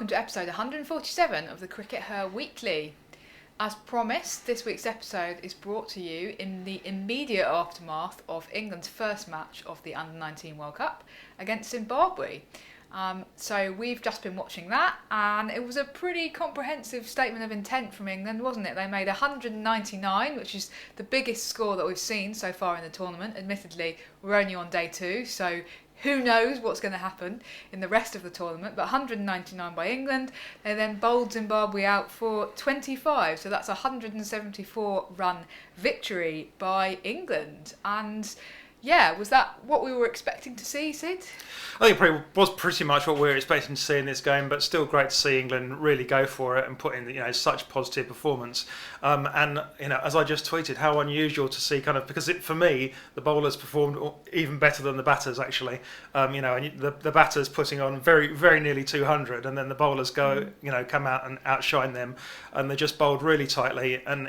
welcome to episode 147 of the CRICKETher Weekly. As promised, this week's episode is brought to you in the immediate aftermath of England's first match of the U19 World Cup against Zimbabwe. So we've just been watching that, and it was a pretty comprehensive statement of intent from England, wasn't it? They made 199, which is the biggest score that we've seen so far in the tournament. Admittedly, we're only on day 2, so who knows what's going to happen in the rest of the tournament, but 199 by England. They then bowled Zimbabwe out for 25, so that's a 174 run victory by England. And yeah, was that what we were expecting to see, Sid? I think it was pretty much what we were expecting to see in this game, but still great to see England really go for it and put in such positive performance. And as I just tweeted, how unusual to see because for me the bowlers performed even better than the batters actually. And the batters putting on very very nearly 200, and then the bowlers come out and outshine them, and they just bowled really tightly. And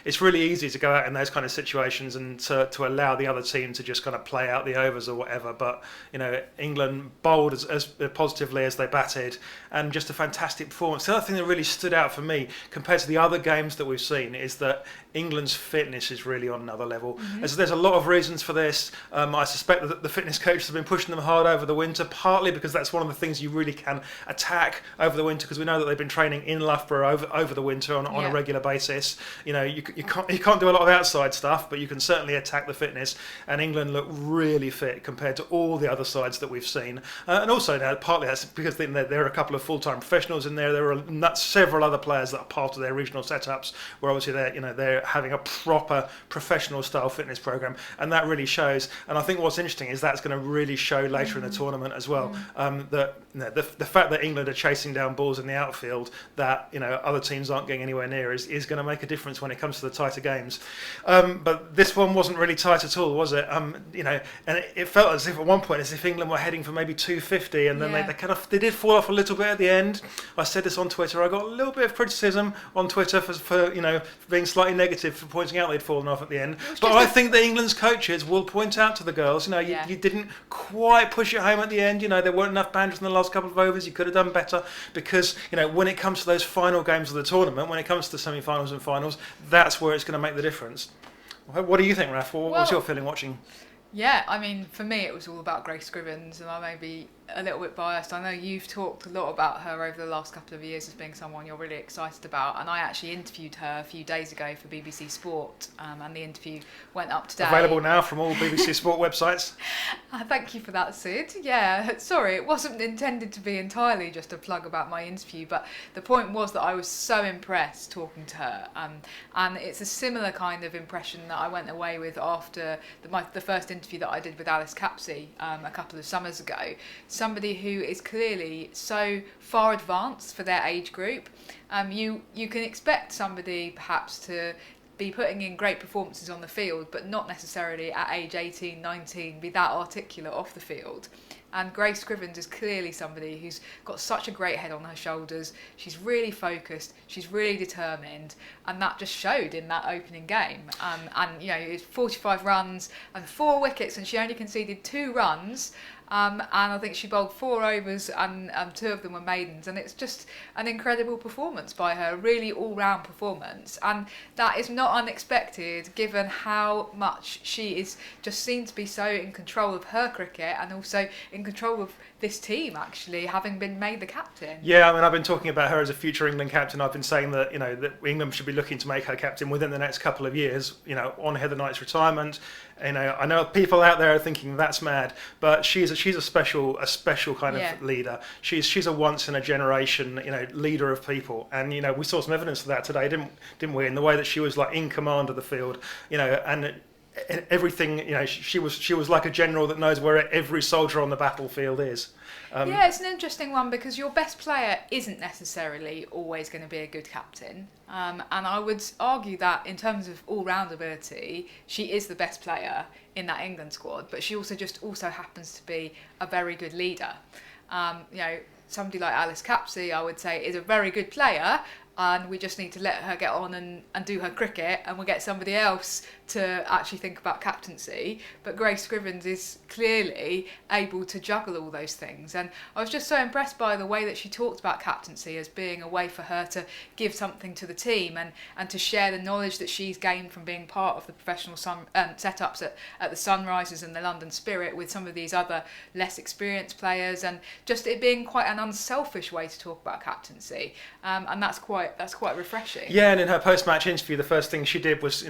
it's really easy to go out in those kind of situations and to allow the other team to just kind of play out the overs or whatever, but England bowled as positively as they batted, and just a fantastic performance. The other thing that really stood out for me compared to the other games that we've seen is that England's fitness is really on another level. Mm-hmm. There's a lot of reasons for this. I suspect that the fitness coaches have been pushing them hard over the winter, partly because that's one of the things you really can attack over the winter, because we know that they've been training in Loughborough over the winter on a regular basis. You can't do a lot of outside stuff, but you can certainly attack the fitness, and England look really fit compared to all the other sides that we've seen. And also now partly that's because there are a couple of full-time professionals in there. There are several other players that are part of their regional setups where obviously they're having a proper professional style fitness program, and that really shows. And I think what's interesting is that's going to really show later in the tournament as well. That the fact that England are chasing down balls in the outfield that other teams aren't getting anywhere near is going to make a difference when it comes to the tighter games. But this one wasn't really tight at all, was it? And it felt as if at one point as if England were heading for maybe 250, and then they did fall off a little bit at the end. I said this on Twitter. I got a little bit of criticism on Twitter for being slightly negative for pointing out they'd fallen off at the end. But I think that England's coaches will point out to the girls, you didn't quite push it home at the end. There weren't enough boundaries in the last couple of overs. You could have done better, because when it comes to those final games of the tournament, when it comes to the semi-finals and finals, that's where it's going to make the difference. What do you think, Raf? What was your feeling watching? Yeah, I mean, for me it was all about Grace Scrivens, and I may be a little bit biased. I know you've talked a lot about her over the last couple of years as being someone you're really excited about, and I actually interviewed her a few days ago for BBC Sport, and the interview went up today. Available now from all BBC Sport websites. Thank you for that, Sid. Yeah, sorry, it wasn't intended to be entirely just a plug about my interview, but the point was that I was so impressed talking to her, and it's a similar kind of impression that I went away with after the first interview that I did with Alice Capsey a couple of summers ago. Somebody who is clearly so far advanced for their age group. You can expect somebody perhaps to be putting in great performances on the field, but not necessarily at age 18, 19 be that articulate off the field. And Grace Scrivens is clearly somebody who's got such a great head on her shoulders. She's really focused, she's really determined, and that just showed in that opening game. It's 45 runs and 4 wickets, and she only conceded 2 runs. And I think she bowled 4 overs, and 2 of them were maidens, and it's just an incredible performance by her, a really all-round performance, and that is not unexpected given how much she is just seen to be so in control of her cricket, and also in control of this team, actually, having been made the captain. Yeah, I mean, I've been talking about her as a future England captain. I've been saying that that England should be looking to make her captain within the next couple of years, on Heather Knight's retirement. I know people out there are thinking that's mad, but she's a special kind of leader. She's a once in a generation leader of people, and we saw some evidence of that today, didn't we? In the way that she was like in command of the field, and everything, she was like a general that knows where every soldier on the battlefield is. It's an interesting one, because your best player isn't necessarily always going to be a good captain, and I would argue that in terms of all-round ability, she is the best player in that England squad, but she also happens to be a very good leader. Somebody like Alice Capsey, I would say, is a very good player, and we just need to let her get on and do her cricket, and we'll get somebody else to actually think about captaincy. But Grace Scrivens is clearly able to juggle all those things, and I was just so impressed by the way that she talked about captaincy as being a way for her to give something to the team and to share the knowledge that she's gained from being part of the professional setups at the Sunrisers and the London Spirit with some of these other less experienced players, and just it being quite an unselfish way to talk about captaincy, and that's quite refreshing. Yeah, and in her post-match interview, the first thing she did was,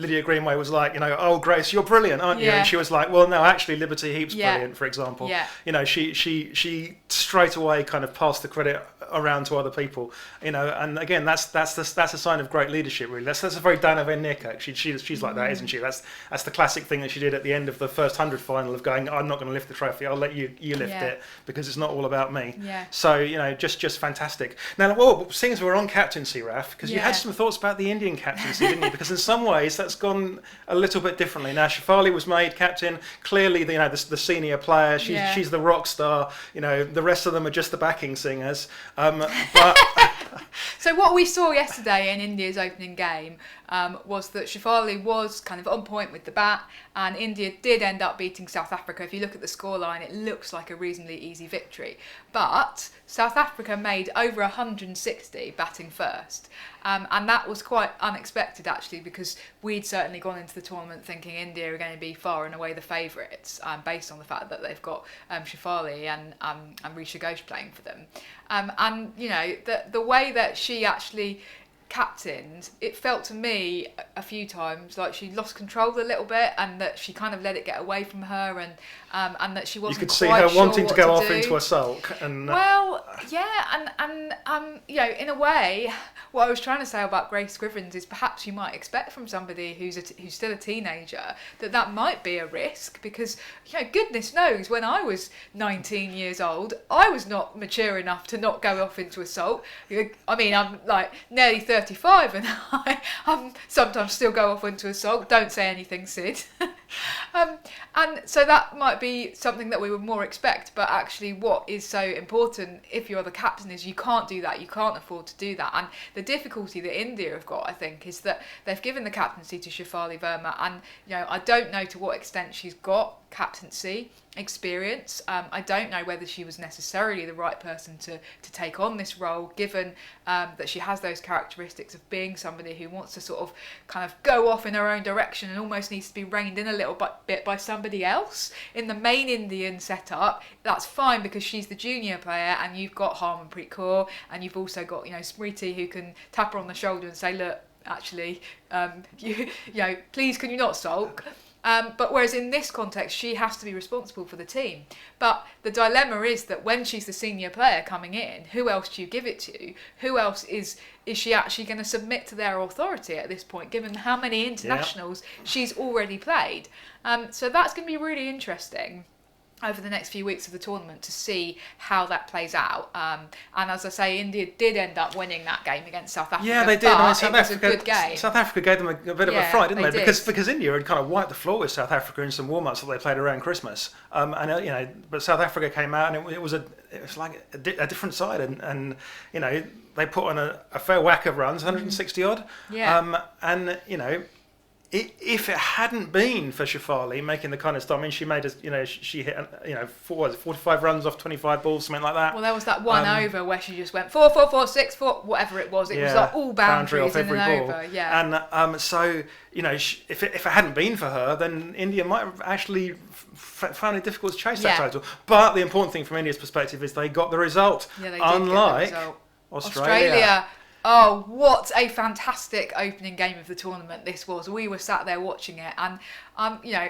Lydia Greenway was like, oh, Grace, you're brilliant, aren't you? And she was like, well, no, actually, Liberty Heap's brilliant, for example. Yeah. She straight away kind of passed the credit around to other people, and again, that's a sign of great leadership, really. That's a very Dana Van Niekerk. She's like that, isn't she? That's the classic thing that she did at the end of the first 100 final of going, I'm not going to lift the trophy, I'll let you lift it, because it's not all about me. Yeah. So, just fantastic. Now, well, seeing as we're on captaincy, Raf, because you had some thoughts about the Indian captaincy, didn't you? Because in some ways that's gone a little bit differently. Now, Shefali was made captain. Clearly, the senior player. She's the rock star. The rest of them are just the backing singers. But so what we saw yesterday in India's opening game was that Shefali was kind of on point with the bat, and India did end up beating South Africa. If you look at the scoreline, it looks like a reasonably easy victory. But South Africa made over 160 batting first, and that was quite unexpected, actually, because we'd certainly gone into the tournament thinking India are going to be far and away the favourites, based on the fact that they've got Shefali and Risha Ghosh playing for them. And the way that she actually captained, it felt to me a few times like she lost control a little bit, and that she kind of let it get away from her, and that she wasn't. You could see quite her sure wanting to go off into a sulk, and well, yeah, and in a way, what I was trying to say about Grace Scrivens is perhaps you might expect from somebody who's still a teenager that might be a risk, because goodness knows when I was 19 years old, I was not mature enough to not go off into a sulk. I mean, I'm like nearly 35, and I sometimes still go off into a sulk. Don't say anything, Sid. And so that might be something that we would more expect, but actually what is so important if you're the captain is you can't do that, you can't afford to do that. And the difficulty that India have got, I think, is that they've given the captaincy to Shefali Verma, and I don't know to what extent she's got captaincy experience. I don't know whether she was necessarily the right person to take on this role, given that she has those characteristics of being somebody who wants to sort of kind of go off in her own direction and almost needs to be reined in a little bit by somebody else. In the main Indian setup, that's fine because she's the junior player, and you've got Harmanpreet Kaur, and you've also got Smriti, who can tap her on the shoulder and say, look, actually, please can you not sulk? But whereas in this context, she has to be responsible for the team. But the dilemma is that when she's the senior player coming in, who else do you give it to? Who else is she actually going to submit to their authority at this point, given how many internationals she's already played? So that's going to be really interesting over the next few weeks of the tournament to see how that plays out. And as I say, India did end up winning that game against South Africa. Yeah, they did. But South it was Africa, a good game. South Africa gave them a bit of a fright, didn't they? Did. Because India had kind of wiped the floor with South Africa in some warm-ups that they played around Christmas. But South Africa came out, and it was like a different side, and they put on a fair whack of runs, 160 odd. Yeah. If it hadn't been for Shefali making the kind of stuff, I mean, she made she hit 45 runs off 25 balls, something like that. Well, there was that one over where she just went 4, 4, 4, 6, 4, whatever it was. It was like all boundaries in and over. Yeah. And so if it hadn't been for her, then India might have actually found it difficult to chase that title. But the important thing from India's perspective is they got the result. Yeah, they did unlike get the result. Australia. Oh, what a fantastic opening game of the tournament this was. We were sat there watching it, and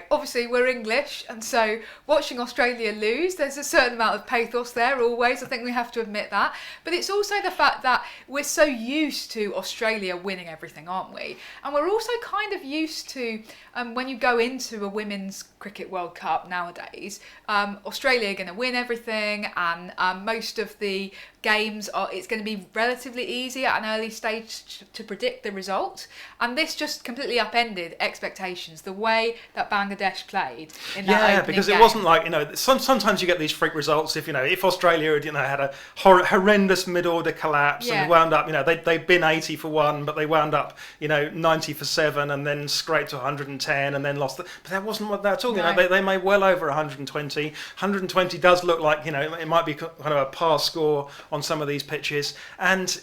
obviously we're English, and so watching Australia lose, there's a certain amount of pathos there always. I think we have to admit that. But it's also the fact that we're so used to Australia winning everything, aren't we? And we're also kind of used to, when you go into a Women's Cricket World Cup nowadays, Australia are going to win everything, and most of the games it's going to be relatively easy at an early stage to predict the result, and this just completely upended expectations. The way that Bangladesh played in that opening because game. it wasn't like, sometimes you get these freak results. If Australia had had a horrendous mid-order collapse and wound up, they'd been 80 for 1, but they wound up 90 for 7 and then scraped to 110 and then lost. But that wasn't what that at all. No. They made well over 120. 120 does look like it might be kind of a par score on some of these pitches, and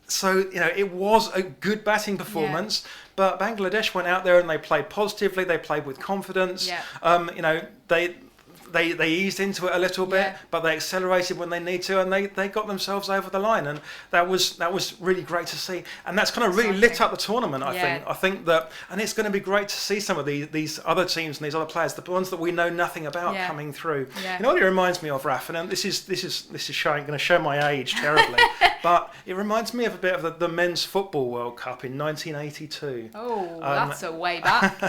so it was a good batting performance. But Bangladesh went out there and they played positively. They played with confidence. They eased into it a little bit, but they accelerated when they need to, and they got themselves over the line, and that was really great to see. And that's kind of really lit up the tournament. I think that, and it's going to be great to see some of these other teams and these other players, the ones that we know nothing about, coming through. You know what it reminds me of, Raf, and this is going to show my age terribly, but it reminds me of a bit of the Men's Football World Cup in 1982. Oh, that's a way back.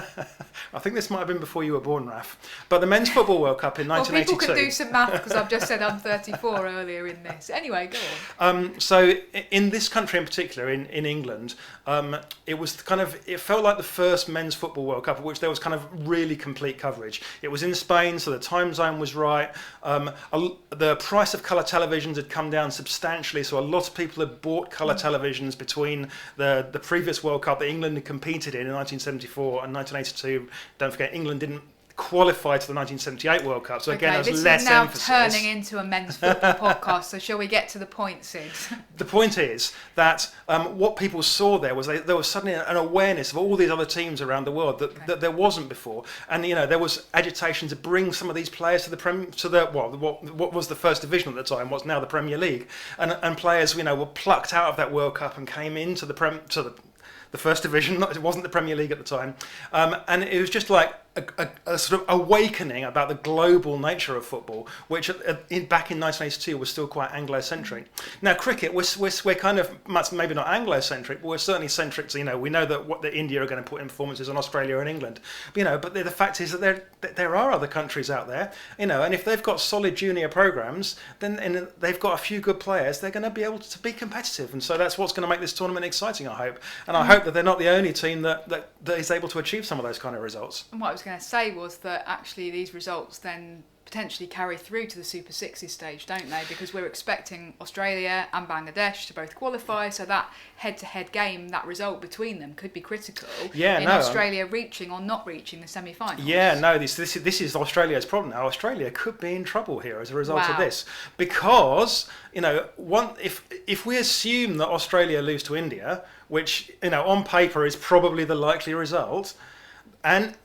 I think this might have been before you were born, Raf. But the Men's Football World Cup in 1982. Well, people can do some math because I've just said I'm 34 earlier in this. Anyway, go on. So in this country in particular, in England, it felt like the first Men's Football World Cup, of which there was kind of really complete coverage. It was in Spain, so the time zone was right. The price of colour televisions had come down substantially, so a lot of people had bought colour televisions between the previous World Cup that England had competed in 1974 and 1982. Don't forget, England didn't qualify to the 1978 World Cup, so again, there's less emphasis. This is now turning into a men's football podcast, so shall we get to the point, Sid? The point is that what people saw there was there was suddenly an awareness of all these other teams around the world that there wasn't before, and there was agitation to bring some of these players to what was the first division at the time, what's now the Premier League, and players were plucked out of that World Cup and came into the first division. It wasn't the Premier League at the time, and it was just like a sort of awakening about the global nature of football, which back in 1982 was still quite Anglo-centric. Now cricket, we're kind of maybe not Anglo-centric, but we're certainly centric to, we know that India are going to put in performances on Australia and England, but the fact is that there are other countries out there, and if they've got solid junior programs, then they've got a few good players, they're going to be able to be competitive, and so that's what's going to make this tournament exciting, I hope. And I hope that they're not the only team that is able to achieve some of those kind of results. And what I was going to say was that actually these results then potentially carry through to the Super Sixes stage, don't they? Because we're expecting Australia and Bangladesh to both qualify, so that head-to-head game, that result between them could be critical in Australia reaching or not reaching the semi-finals. This is Australia's problem now. Australia could be in trouble here as a result of this, because if we assume that Australia lose to India, which on paper is probably the likely result, and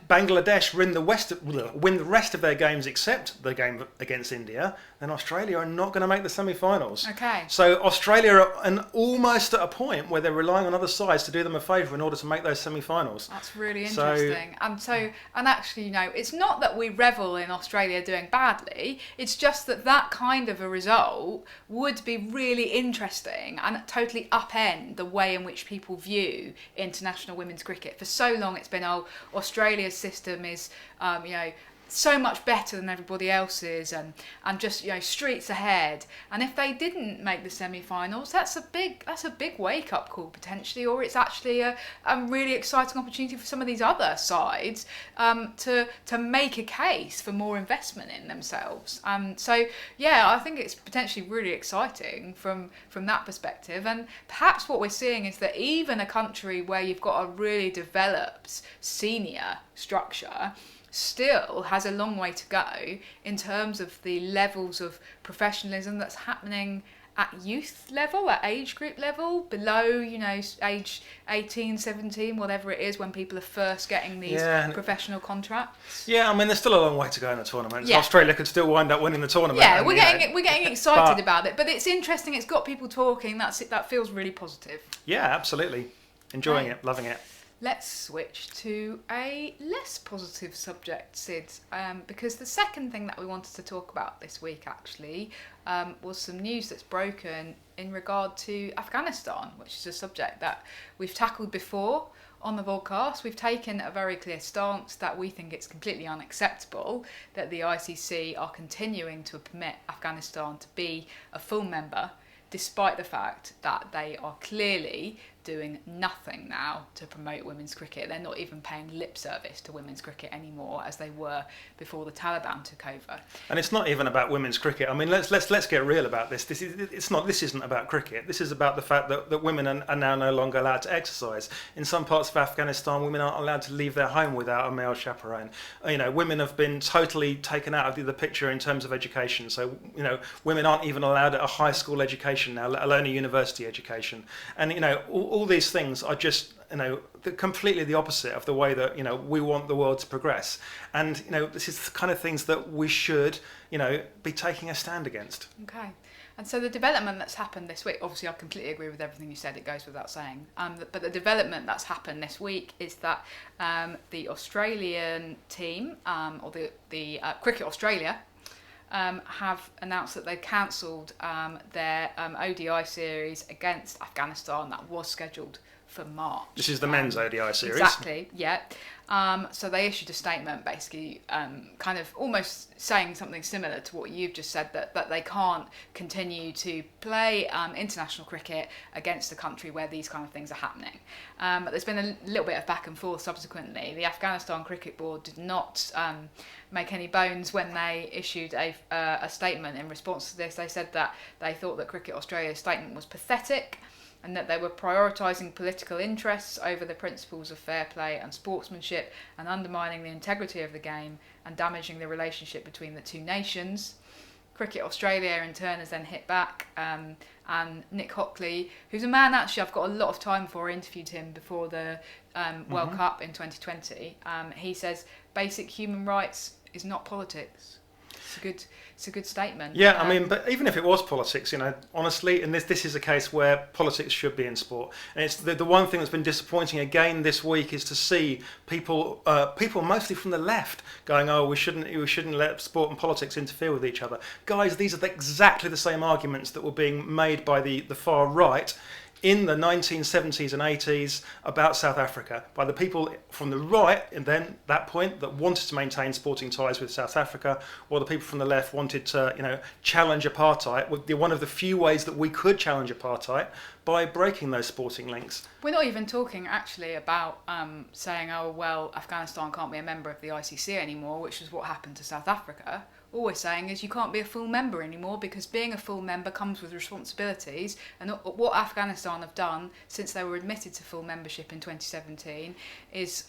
Bangladesh win the rest of their games except the game against India, then Australia are not going to make the semi-finals. Okay. So Australia are almost at a point where they're relying on other sides to do them a favour in order to make those semi-finals. That's really interesting. And actually, it's not that we revel in Australia doing badly. It's just that kind of a result would be really interesting and totally upend the way in which people view international women's cricket. For so long, it's been, Australia's system is, so much better than everybody else's, and just streets ahead. And if they didn't make the semi-finals, that's a big wake-up call potentially, or it's actually a really exciting opportunity for some of these other sides to make a case for more investment in themselves. I think it's potentially really exciting from that perspective. And perhaps what we're seeing is that even a country where you've got a really developed senior structure still has a long way to go in terms of the levels of professionalism that's happening at youth level, at age group level, below, age 18, 17, whatever it is, when people are first getting these professional contracts. Yeah, there's still a long way to go in the tournament. Yeah. Australia could still wind up winning the tournament. Yeah, we're getting excited about it, but it's interesting. It's got people talking. That feels really positive. Yeah, absolutely. Enjoying it, loving it. Let's switch to a less positive subject, Sid, because the second thing that we wanted to talk about this week actually was some news that's broken in regard to Afghanistan, which is a subject that we've tackled before on the broadcast, we've taken a very clear stance that we think it's completely unacceptable that the ICC are continuing to permit Afghanistan to be a full member, despite the fact that they are clearly doing nothing now to promote women's cricket. They're not even paying lip service to women's cricket anymore, as they were before the Taliban took over. And it's not even about women's cricket. I mean, let's get real about this. This isn't about cricket. This is about the fact that women are now no longer allowed to exercise. In some parts of Afghanistan, women aren't allowed to leave their home without a male chaperone. Women have been totally taken out of the picture in terms of education. So, women aren't even allowed a high school education now, let alone a university education. And all these things are just completely the opposite of the way that we want the world to progress. And this is the kind of things that we should be taking a stand against. Okay. And so the development that's happened this week, obviously I completely agree with everything you said, it goes without saying, but the development that's happened this week is that the Australian team, or the Cricket Australia, have announced that they cancelled their ODI series against Afghanistan that was scheduled for March. This is the men's ODI series. Exactly, yeah. So they issued a statement basically kind of almost saying something similar to what you've just said, that they can't continue to play international cricket against a country where these kind of things are happening. But there's been a little bit of back and forth subsequently. The Afghanistan Cricket Board did not make any bones when they issued a statement in response to this. They said that they thought that Cricket Australia's statement was pathetic, and that they were prioritising political interests over the principles of fair play and sportsmanship, and undermining the integrity of the game and damaging the relationship between the two nations. Cricket Australia in turn has then hit back, and Nick Hockley, who's a man actually I've got a lot of time for, I interviewed him before the World Cup in 2020, he says basic human rights is not politics. It's a good statement. Yeah, but even if it was politics, honestly, and this is a case where politics should be in sport. And it's the one thing that's been disappointing again this week is to see people mostly from the left going, oh, we shouldn't let sport and politics interfere with each other. Guys, these are exactly the same arguments that were being made by the far right in the 1970s and 80s about South Africa by the people from the right, and then that point that wanted to maintain sporting ties with South Africa, or the people from the left wanted to challenge apartheid. One of the few ways that we could challenge apartheid by breaking those sporting links. We're not even talking actually about saying, oh well, Afghanistan can't be a member of the ICC anymore, which is what happened to South Africa. All we're saying is you can't be a full member anymore, because being a full member comes with responsibilities, and what Afghanistan have done since they were admitted to full membership in 2017 is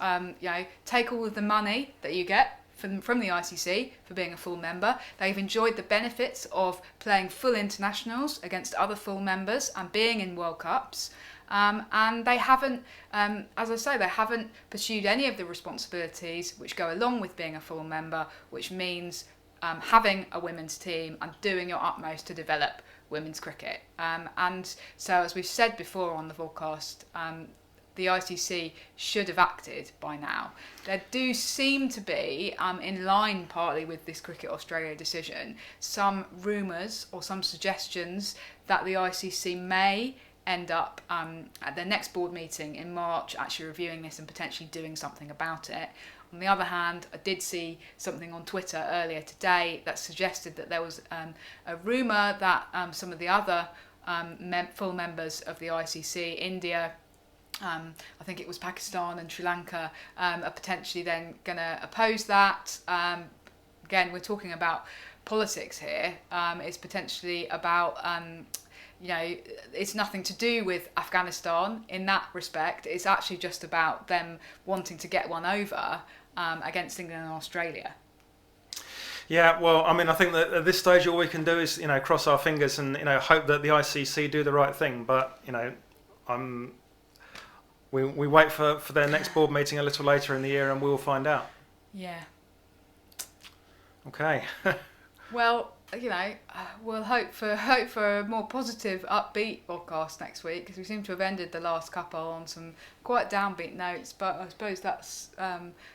take all of the money that you get from the ICC for being a full member. They've enjoyed the benefits of playing full internationals against other full members and being in World Cups. And they haven't, as I say, they haven't pursued any of the responsibilities which go along with being a full member, which means having a women's team and doing your utmost to develop women's cricket. And so, as we've said before on the broadcast, the ICC should have acted by now. There do seem to be, in line partly with this Cricket Australia decision, some rumours or some suggestions that the ICC may end up at their next board meeting in March actually reviewing this and potentially doing something about it. On the other hand, I did see something on Twitter earlier today that suggested that there was a rumour that some of the other full members of the ICC, India, I think it was Pakistan and Sri Lanka, are potentially then going to oppose that. Again, we're talking about politics here. It's potentially about it's nothing to do with Afghanistan in that respect. It's actually just about them wanting to get one over against England and Australia. Yeah, well, I think that at this stage all we can do is cross our fingers and hope that the ICC do the right thing. But we wait for their next board meeting a little later in the year, and we will find out. Yeah. Okay. Well, we'll hope for a more positive, upbeat podcast next week, because we seem to have ended the last couple on some quite downbeat notes. But I suppose that's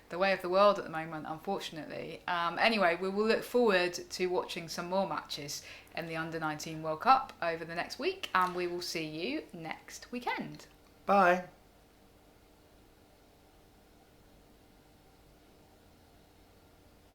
the way of the world at the moment, unfortunately. Anyway, we will look forward to watching some more matches in the U19 World Cup over the next week, and we will see you next weekend. Bye.